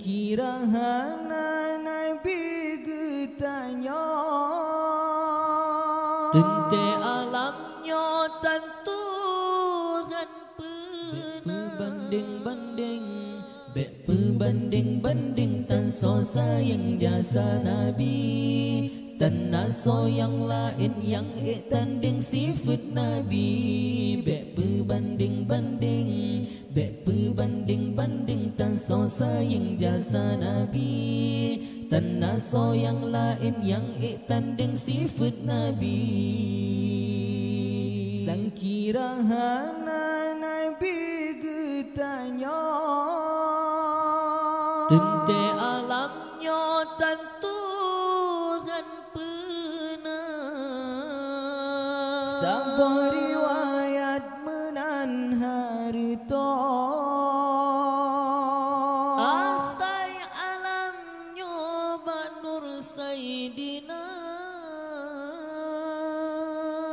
Sangkirahana Nabi getanya Tente alamnya tentukan Berbanding-banding Berbanding-banding Tan so sayang jasa Nabi Tan naso yang lain yang tanding sifat Nabi Berbanding-banding Berbanding-banding Tan so sayang jasa Nabi Tan naso yang lain yang tanding sifat Nabi Sangkirahana Nabi getanya Tente alamnya tentukan pernah Sabuh riwayat menan harta Asai alamnya Nur Sayyidina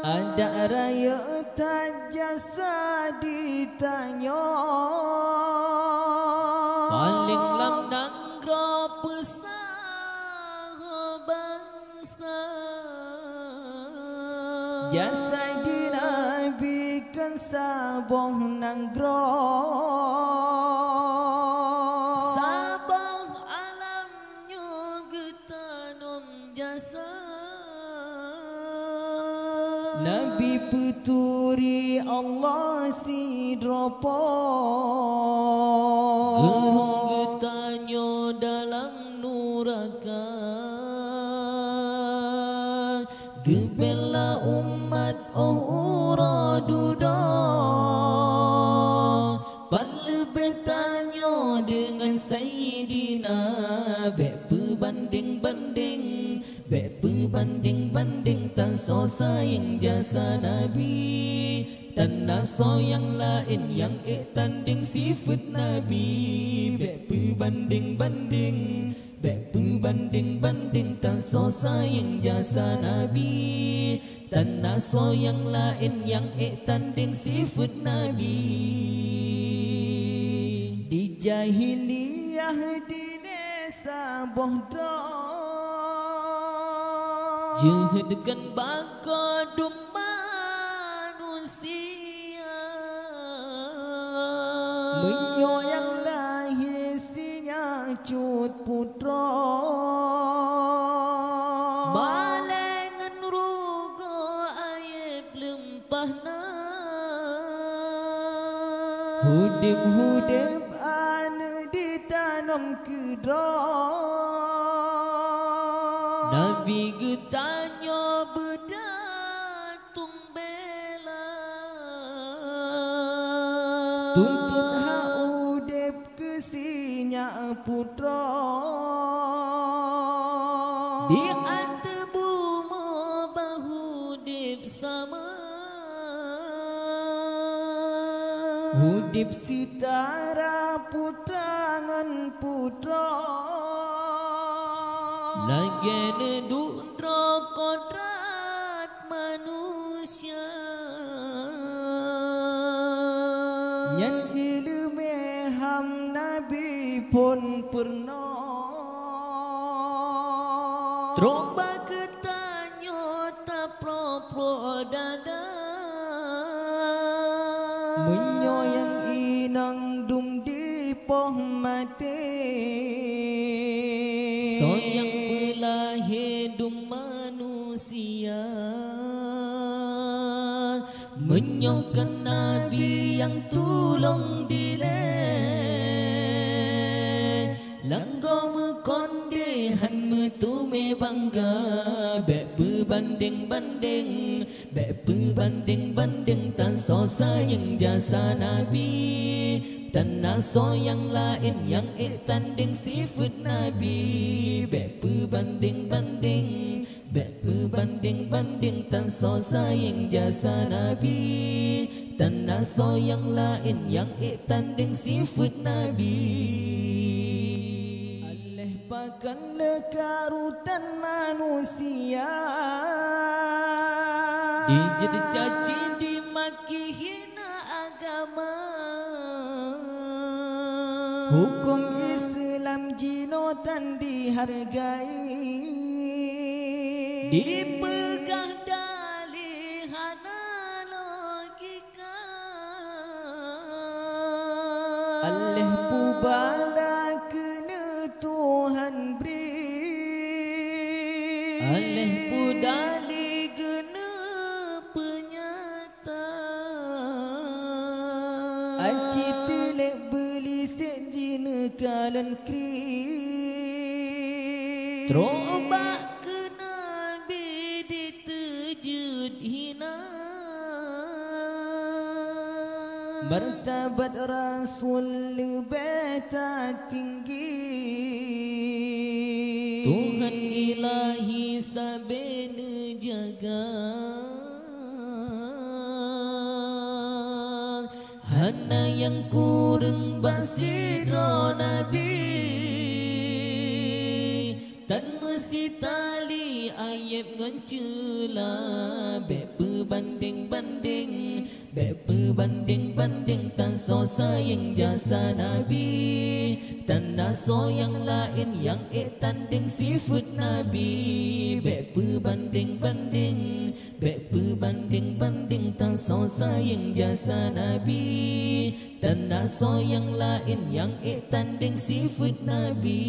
Ada raya tak jasa ditanya Paling lamdang pesah bangsa Jasa dinabikan sabuh nanggro Sabang alamnya getanom jasa Nabi puturi Allah si dropo Gerung getanyo dalam nuraka Gebela umat uraduda Pallebetanyo dengan Sayyidina Berbanding-banding Berbanding-banding Tan so sayang jasa Nabi Tan naso yang lain yang tanding sifat Nabi Berbanding-banding Berbanding-banding Tan so sayang jasa Nabi Tan naso yang lain yang tanding sifat Nabi Di jahiliyah di desa bohdo Jehedkan bakadum manusia Menyoyang lahir sinya cut putra Balengan rugo aib lempahna Hudib-hudib anu ditanam kedra Nabi getanya berdatung bela Tuntut hak udib kesinya putra Di antebumo bahudib sama Hudib sitara putra ngan putra Lagi dudra kodrat manusia Nyan ilmu ham Nabi pun pernah Tromba ketanyo tak pro dada Menyoyang inang dum di poh mati Soyang belahidum manusia Menyongkan Nabi yang tulong dile Langgau mekondehan metume bangga Bek berbanding-banding Bek berbanding-banding Tan so sayang jasa Nabi Dan naso yang lain yang tanding sifat Nabi Bek berbanding-banding Bek berbanding-banding Tan so sayang jasa Nabi Dan naso yang lain yang tanding sifat Nabi Aleh pakan lekarutan manusia Dijed caci dimaki hina agama Hukum Islam jino tan dihargai, dipegah dalih hana logika, alih pubala kena Tuhan beri, alih pudali gena penyata, aci telek beli sejina kalan kri, terobak ke Nabi ditejud hina, martabat Rasul lebih tak tinggi, Tuhan ilahi sabena jaga, hana yang kurang basiro Nabi, tan mesti tali ayat ngancela, bek berbanding-banding, bek berbanding-banding, tan so sayang jasa Nabi, tan naso yang lain yang tanding sifat Nabi, bek berbanding-banding, bek berbanding-banding, tan so sayang jasa Nabi, tan naso yang lain yang tanding sifat Nabi.